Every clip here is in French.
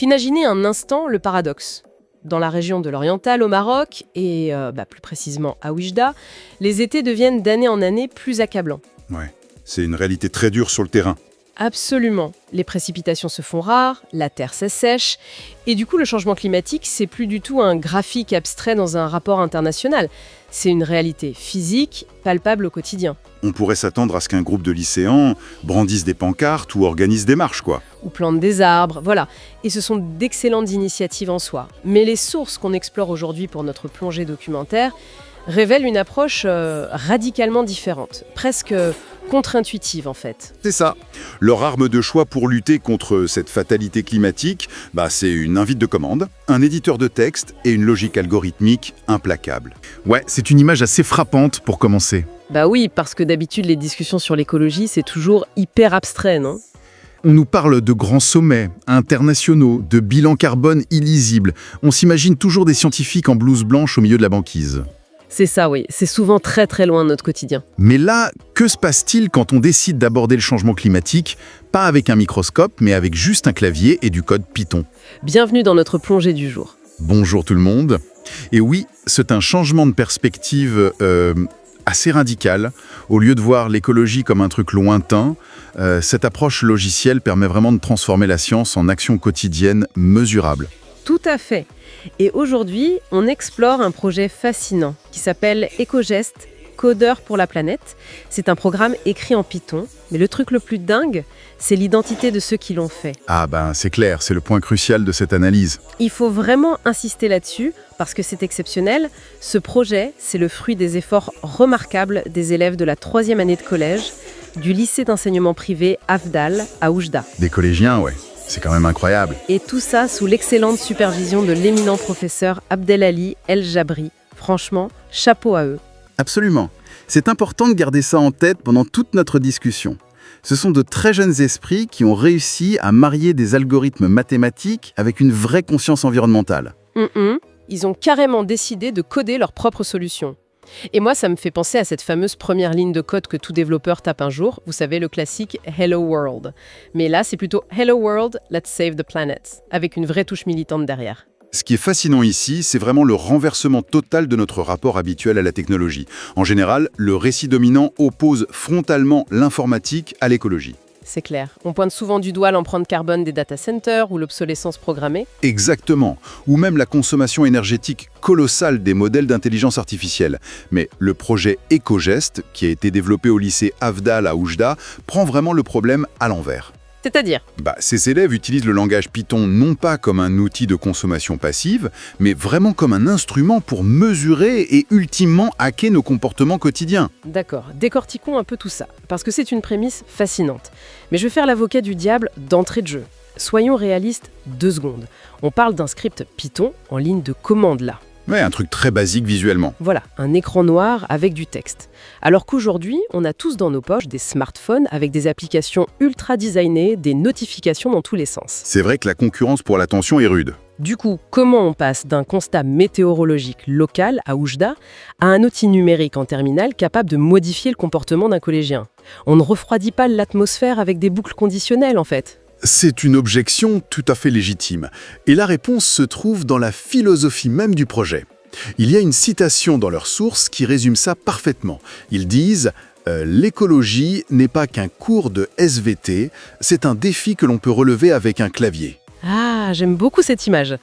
Imaginez un instant le paradoxe. Dans la région de l'Oriental, au Maroc, et plus précisément à Oujda, les étés deviennent d'année en année plus accablants. Ouais, c'est une réalité très dure sur le terrain. Absolument. Les précipitations se font rares, la terre s'assèche, et du coup le changement climatique, c'est plus du tout un graphique abstrait dans un rapport international. C'est une réalité physique, palpable au quotidien. On pourrait s'attendre à ce qu'un groupe de lycéens brandisse des pancartes ou organise des marches, quoi. Ou plante des arbres, voilà. Et ce sont d'excellentes initiatives en soi. Mais les sources qu'on explore aujourd'hui pour notre plongée documentaire révèlent une approche radicalement différente, presque contre-intuitive en fait. C'est ça. Leur arme de choix pour lutter contre cette fatalité climatique, c'est une invite de commande, un éditeur de texte et une logique algorithmique implacable. Ouais, c'est une image assez frappante pour commencer. Bah oui, parce que d'habitude les discussions sur l'écologie, c'est toujours hyper abstrait, non ? On nous parle de grands sommets internationaux, de bilans carbone illisibles. On s'imagine toujours des scientifiques en blouse blanche au milieu de la banquise. C'est ça, oui. C'est souvent très très loin de notre quotidien. Mais là, que se passe-t-il quand on décide d'aborder le changement climatique, pas avec un microscope, mais avec juste un clavier et du code Python ? Bienvenue dans notre plongée du jour. Bonjour tout le monde. Et oui, c'est un changement de perspective assez radical. Au lieu de voir l'écologie comme un truc lointain, cette approche logicielle permet vraiment de transformer la science en action quotidienne mesurable. Tout à fait. Et aujourd'hui, on explore un projet fascinant qui s'appelle EcoGeste, Codeur pour la planète. C'est un programme écrit en Python, mais le truc le plus dingue, c'est l'identité de ceux qui l'ont fait. Ah c'est clair, c'est le point crucial de cette analyse. Il faut vraiment insister là-dessus, parce que c'est exceptionnel. Ce projet, c'est le fruit des efforts remarquables des élèves de la 3e année de collège, du lycée d'enseignement privé Afdal à Oujda. Des collégiens, ouais. C'est quand même incroyable. Et tout ça sous l'excellente supervision de l'éminent professeur Abdelali El Jabri. Franchement, chapeau à eux. Absolument. C'est important de garder ça en tête pendant toute notre discussion. Ce sont de très jeunes esprits qui ont réussi à marier des algorithmes mathématiques avec une vraie conscience environnementale. Ils ont carrément décidé de coder leur propre solution. Et moi, ça me fait penser à cette fameuse première ligne de code que tout développeur tape un jour. Vous savez, le classique « Hello World ». Mais là, c'est plutôt « Hello World, let's save the planet », avec une vraie touche militante derrière. Ce qui est fascinant ici, c'est vraiment le renversement total de notre rapport habituel à la technologie. En général, le récit dominant oppose frontalement l'informatique à l'écologie. C'est clair. On pointe souvent du doigt l'empreinte carbone des data centers ou l'obsolescence programmée. Exactement. Ou même la consommation énergétique colossale des modèles d'intelligence artificielle. Mais le projet EcoGeste, qui a été développé au lycée Afdal à Oujda, prend vraiment le problème à l'envers. C'est-à-dire ? Ces élèves utilisent le langage Python non pas comme un outil de consommation passive, mais vraiment comme un instrument pour mesurer et ultimement hacker nos comportements quotidiens. D'accord, décortiquons un peu tout ça, parce que c'est une prémisse fascinante. Mais je vais faire l'avocat du diable d'entrée de jeu. Soyons réalistes 2 secondes. On parle d'un script Python en ligne de commande là. Ouais, un truc très basique visuellement. Voilà, un écran noir avec du texte. Alors qu'aujourd'hui, on a tous dans nos poches des smartphones avec des applications ultra designées, des notifications dans tous les sens. C'est vrai que la concurrence pour l'attention est rude. Du coup, comment on passe d'un constat météorologique local à Oujda à un outil numérique en terminal capable de modifier le comportement d'un collégien ? On ne refroidit pas l'atmosphère avec des boucles conditionnelles en fait. C'est une objection tout à fait légitime. Et la réponse se trouve dans la philosophie même du projet. Il y a une citation dans leur source qui résume ça parfaitement. Ils disent « L'écologie n'est pas qu'un cours de SVT, c'est un défi que l'on peut relever avec un clavier. » Ah, j'aime beaucoup cette image.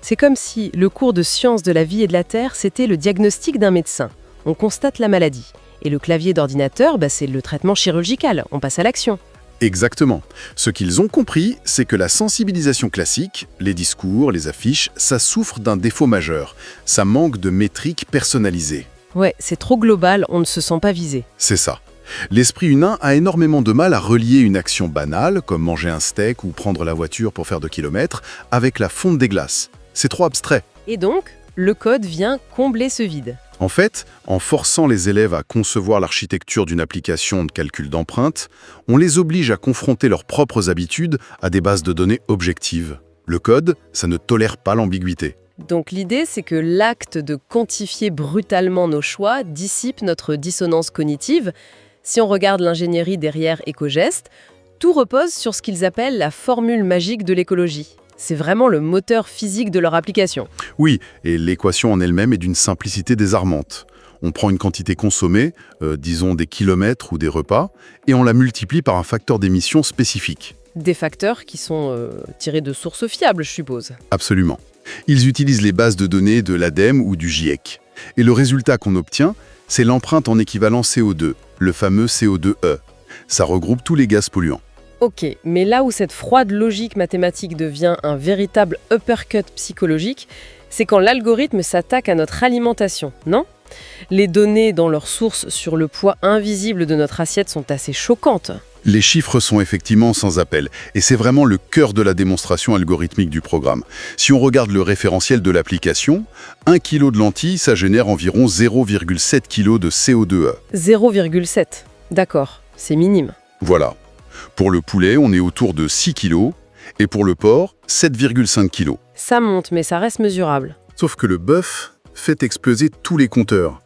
C'est comme si le cours de sciences de la vie et de la Terre, c'était le diagnostic d'un médecin. On constate la maladie. Et le clavier d'ordinateur, c'est le traitement chirurgical. On passe à l'action. Exactement. Ce qu'ils ont compris, c'est que la sensibilisation classique, les discours, les affiches, ça souffre d'un défaut majeur. Ça manque de métriques personnalisées. Ouais, c'est trop global, on ne se sent pas visé. C'est ça. L'esprit humain a énormément de mal à relier une action banale, comme manger un steak ou prendre la voiture pour faire 2 kilomètres, avec la fonte des glaces. C'est trop abstrait. Et donc, le code vient combler ce vide. En fait, en forçant les élèves à concevoir l'architecture d'une application de calcul d'empreintes, on les oblige à confronter leurs propres habitudes à des bases de données objectives. Le code, ça ne tolère pas l'ambiguïté. Donc l'idée, c'est que l'acte de quantifier brutalement nos choix dissipe notre dissonance cognitive. Si on regarde l'ingénierie derrière EcoGest, tout repose sur ce qu'ils appellent la formule magique de l'écologie. C'est vraiment le moteur physique de leur application. Oui, et l'équation en elle-même est d'une simplicité désarmante. On prend une quantité consommée, disons des kilomètres ou des repas, et on la multiplie par un facteur d'émission spécifique. Des facteurs qui sont tirés de sources fiables, je suppose. Absolument. Ils utilisent les bases de données de l'ADEME ou du GIEC. Et le résultat qu'on obtient, c'est l'empreinte en équivalent CO2, le fameux CO2e. Ça regroupe tous les gaz polluants. Ok, mais là où cette froide logique mathématique devient un véritable uppercut psychologique, c'est quand l'algorithme s'attaque à notre alimentation, non ? Les données dans leur source sur le poids invisible de notre assiette sont assez choquantes. Les chiffres sont effectivement sans appel, et c'est vraiment le cœur de la démonstration algorithmique du programme. Si on regarde le référentiel de l'application, 1 kg de lentilles, ça génère environ 0,7 kg de CO2e. 0,7, d'accord, c'est minime. Voilà. Pour le poulet, on est autour de 6 kg, et pour le porc, 7,5 kg. Ça monte, mais ça reste mesurable. Sauf que le bœuf fait exploser tous les compteurs.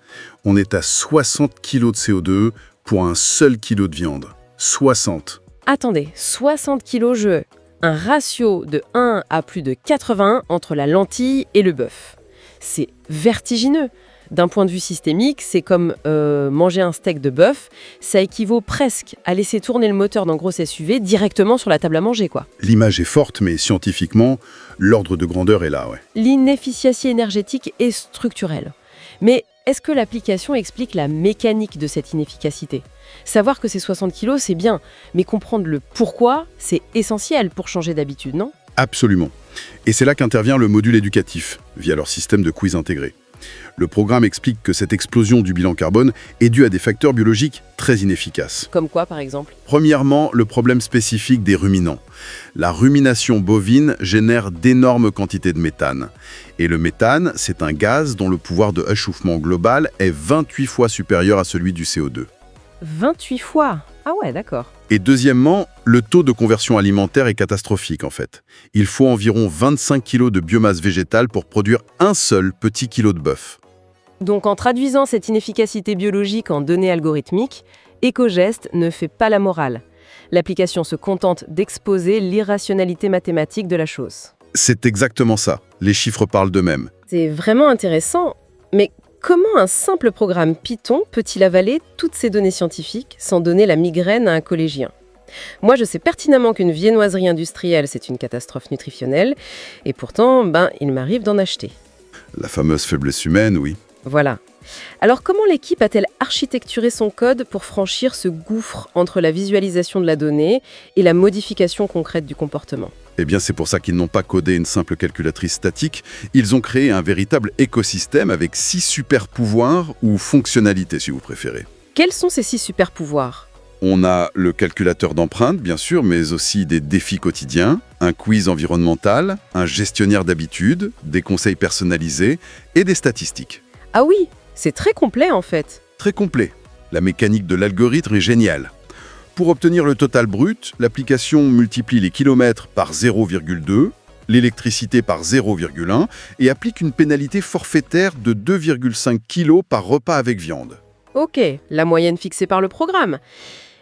On est à 60 kg de CO2 pour un seul kilo de viande. 60. Attendez, 60 kg un ratio de 1 à plus de 81 entre la lentille et le bœuf. C'est vertigineux. D'un point de vue systémique, c'est comme manger un steak de bœuf. Ça équivaut presque à laisser tourner le moteur d'un gros SUV directement sur la table à manger, quoi. L'image est forte, mais scientifiquement, l'ordre de grandeur est là, ouais. L'inefficacité énergétique est structurelle. Mais est-ce que l'application explique la mécanique de cette inefficacité ? Savoir que c'est 60 kilos, c'est bien, mais comprendre le pourquoi, c'est essentiel pour changer d'habitude, non ? Absolument. Et c'est là qu'intervient le module éducatif, via leur système de quiz intégré. Le programme explique que cette explosion du bilan carbone est due à des facteurs biologiques très inefficaces. Comme quoi, par exemple ? Premièrement, le problème spécifique des ruminants. La rumination bovine génère d'énormes quantités de méthane. Et le méthane, c'est un gaz dont le pouvoir de réchauffement global est 28 fois supérieur à celui du CO2. 28 fois ? Ah ouais, d'accord. Et deuxièmement, le taux de conversion alimentaire est catastrophique en fait. Il faut environ 25 kg de biomasse végétale pour produire un seul petit kilo de bœuf. Donc en traduisant cette inefficacité biologique en données algorithmiques, EcoGest ne fait pas la morale. L'application se contente d'exposer l'irrationalité mathématique de la chose. C'est exactement ça. Les chiffres parlent d'eux-mêmes. C'est vraiment intéressant, mais comment un simple programme Python peut-il avaler toutes ces données scientifiques sans donner la migraine à un collégien ? Moi, je sais pertinemment qu'une viennoiserie industrielle, c'est une catastrophe nutritionnelle, et pourtant, il m'arrive d'en acheter. La fameuse faiblesse humaine, oui. Voilà. Alors comment l'équipe a-t-elle architecturé son code pour franchir ce gouffre entre la visualisation de la donnée et la modification concrète du comportement ? Eh bien, c'est pour ça qu'ils n'ont pas codé une simple calculatrice statique. Ils ont créé un véritable écosystème avec 6 super pouvoirs ou fonctionnalités, si vous préférez. Quels sont ces 6 super pouvoirs ? On a le calculateur d'empreintes, bien sûr, mais aussi des défis quotidiens, un quiz environnemental, un gestionnaire d'habitudes, des conseils personnalisés et des statistiques. Ah oui, c'est très complet en fait. Très complet. La mécanique de l'algorithme est géniale. Pour obtenir le total brut, l'application multiplie les kilomètres par 0,2, l'électricité par 0,1 et applique une pénalité forfaitaire de 2,5 kg par repas avec viande. Ok, la moyenne fixée par le programme.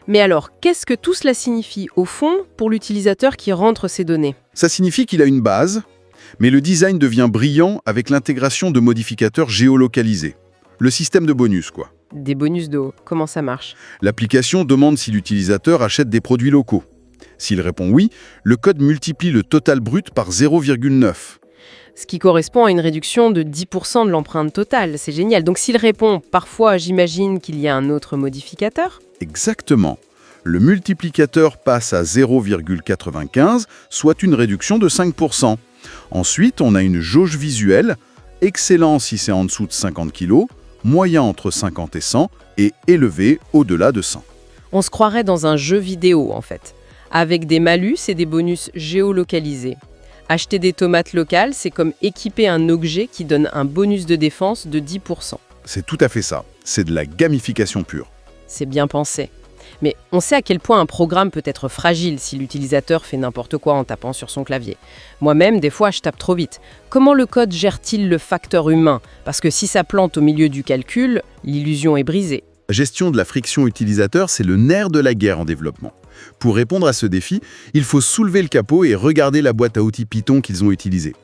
Mais alors, qu'est-ce que tout cela signifie au fond pour l'utilisateur qui rentre ces données ? Ça signifie qu'il a une base, mais le design devient brillant avec l'intégration de modificateurs géolocalisés. Le système de bonus, quoi. Des bonus d'eau, comment ça marche ? L'application demande si l'utilisateur achète des produits locaux. S'il répond oui, le code multiplie le total brut par 0,9. Ce qui correspond à une réduction de 10% de l'empreinte totale. C'est génial. Donc s'il répond, parfois j'imagine qu'il y a un autre modificateur. Exactement. Le multiplicateur passe à 0,95, soit une réduction de 5%. Ensuite, on a une jauge visuelle, excellent si c'est en dessous de 50 kg, moyen entre 50 et 100, et élevé au-delà de 100. On se croirait dans un jeu vidéo, en fait, avec des malus et des bonus géolocalisés. Acheter des tomates locales, c'est comme équiper un objet qui donne un bonus de défense de 10%. C'est tout à fait ça. C'est de la gamification pure. C'est bien pensé. Mais on sait à quel point un programme peut être fragile si l'utilisateur fait n'importe quoi en tapant sur son clavier. Moi-même, des fois, je tape trop vite. Comment le code gère-t-il le facteur humain? Parce que si ça plante au milieu du calcul, l'illusion est brisée. La gestion de la friction utilisateur, c'est le nerf de la guerre en développement. Pour répondre à ce défi, il faut soulever le capot et regarder la boîte à outils Python qu'ils ont utilisée.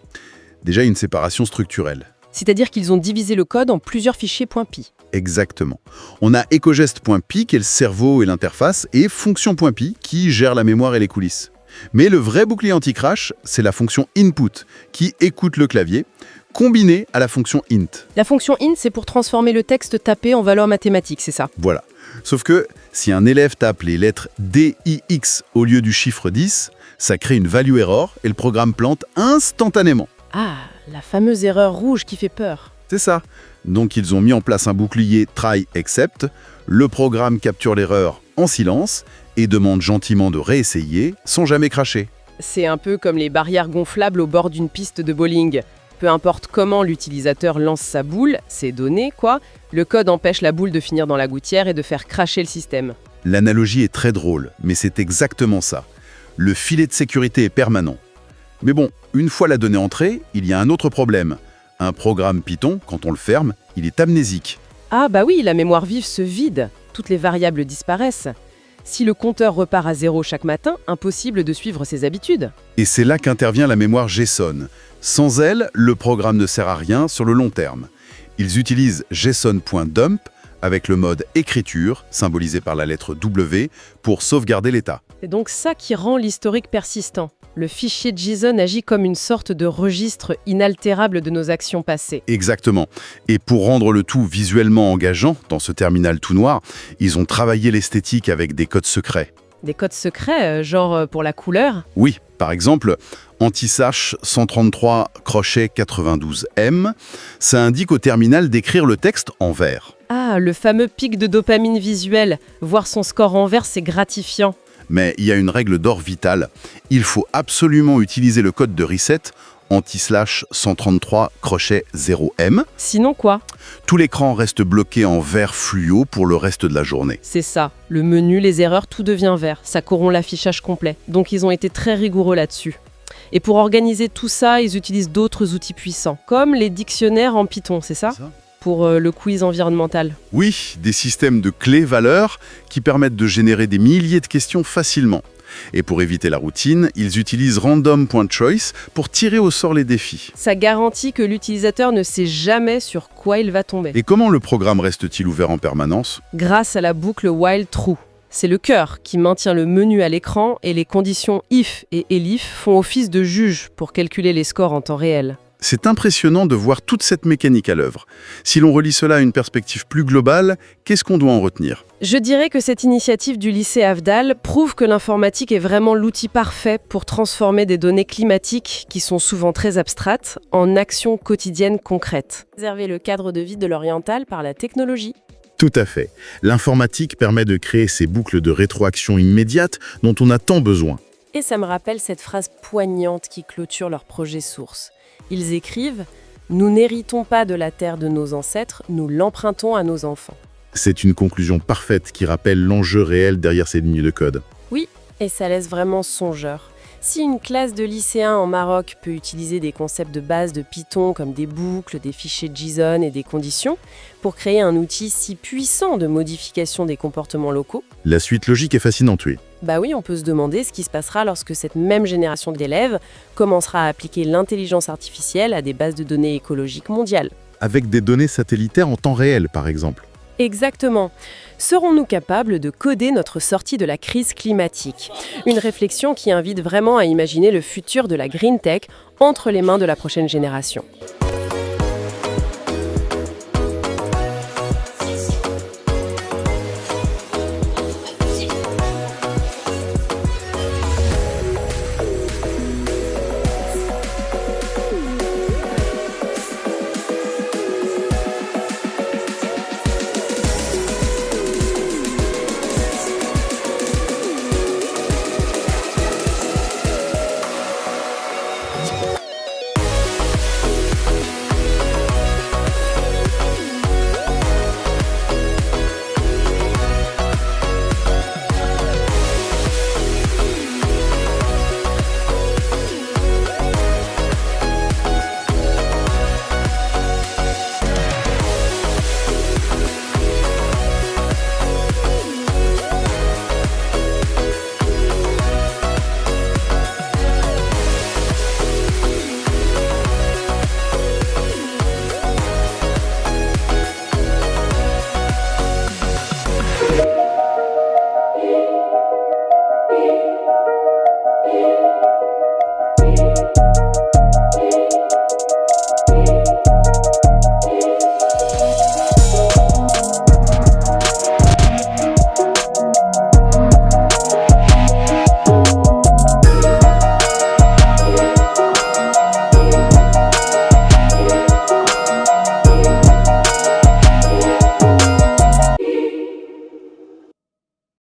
Déjà, une séparation structurelle. C'est-à-dire qu'ils ont divisé le code en plusieurs fichiers .py. Exactement. On a ecogest.py qui est le cerveau et l'interface, et function.py qui gère la mémoire et les coulisses. Mais le vrai bouclier anti-crash, c'est la fonction input qui écoute le clavier, combinée à la fonction int. La fonction int, c'est pour transformer le texte tapé en valeur mathématique, c'est ça? Voilà. Sauf que si un élève tape les lettres DIX au lieu du chiffre 10, ça crée une value error et le programme plante instantanément. Ah, la fameuse erreur rouge qui fait peur. C'est ça. Donc ils ont mis en place un bouclier try except, le programme capture l'erreur en silence et demande gentiment de réessayer sans jamais cracher. C'est un peu comme les barrières gonflables au bord d'une piste de bowling. Peu importe comment l'utilisateur lance sa boule, c'est donné quoi, le code empêche la boule de finir dans la gouttière et de faire cracher le système. L'analogie est très drôle, mais c'est exactement ça. Le filet de sécurité est permanent. Mais bon, une fois la donnée entrée, il y a un autre problème. Un programme Python, quand on le ferme, il est amnésique. Ah bah oui, la mémoire vive se vide, toutes les variables disparaissent. Si le compteur repart à 0 chaque matin, impossible de suivre ses habitudes. Et c'est là qu'intervient la mémoire JSON. Sans elle, le programme ne sert à rien sur le long terme. Ils utilisent json.dump avec le mode écriture, symbolisé par la lettre W, pour sauvegarder l'état. C'est donc ça qui rend l'historique persistant. Le fichier JSON agit comme une sorte de registre inaltérable de nos actions passées. Exactement. Et pour rendre le tout visuellement engageant, dans ce terminal tout noir, ils ont travaillé l'esthétique avec des codes secrets. Des codes secrets, genre pour la couleur? Oui, par exemple, anti-sash 133-92M, ça indique au terminal d'écrire le texte en vert. Ah, le fameux pic de dopamine visuelle. Voir son score en vert, c'est gratifiant. Mais il y a une règle d'or vitale. Il faut absolument utiliser le code de reset anti-133-0M. Sinon quoi? Tout l'écran reste bloqué en vert fluo pour le reste de la journée. C'est ça. Le menu, les erreurs, tout devient vert. Ça corrompt l'affichage complet. Donc ils ont été très rigoureux là-dessus. Et pour organiser tout ça, ils utilisent d'autres outils puissants, comme les dictionnaires en Python, c'est ça? Pour le quiz environnemental. Oui, des systèmes de clés-valeurs qui permettent de générer des milliers de questions facilement. Et pour éviter la routine, ils utilisent random.choice pour tirer au sort les défis. Ça garantit que l'utilisateur ne sait jamais sur quoi il va tomber. Et comment le programme reste-t-il ouvert en permanence? Grâce à la boucle while true. C'est le cœur qui maintient le menu à l'écran et les conditions if et elif font office de juge pour calculer les scores en temps réel. C'est impressionnant de voir toute cette mécanique à l'œuvre. Si l'on relie cela à une perspective plus globale, qu'est-ce qu'on doit en retenir? Je dirais que cette initiative du lycée Avdal prouve que l'informatique est vraiment l'outil parfait pour transformer des données climatiques, qui sont souvent très abstraites, en actions quotidiennes concrètes. Préserver le cadre de vie de l'oriental par la technologie. Tout à fait. L'informatique permet de créer ces boucles de rétroaction immédiate dont on a tant besoin. Et ça me rappelle cette phrase poignante qui clôture leur projet source. Ils écrivent « Nous n'héritons pas de la terre de nos ancêtres, nous l'empruntons à nos enfants ». C'est une conclusion parfaite qui rappelle l'enjeu réel derrière ces lignes de code. Oui, et ça laisse vraiment songeur. Si une classe de lycéens en Maroc peut utiliser des concepts de base de Python comme des boucles, des fichiers JSON et des conditions pour créer un outil si puissant de modification des comportements locaux, La suite logique est fascinante, oui. bah oui, on peut se demander ce qui se passera lorsque cette même génération d'élèves commencera à appliquer l'intelligence artificielle à des bases de données écologiques mondiales. Avec des données satellitaires en temps réel, par exemple. Exactement. Serons-nous capables de coder notre sortie de la crise climatique? Une réflexion qui invite vraiment à imaginer le futur de la green tech entre les mains de la prochaine génération.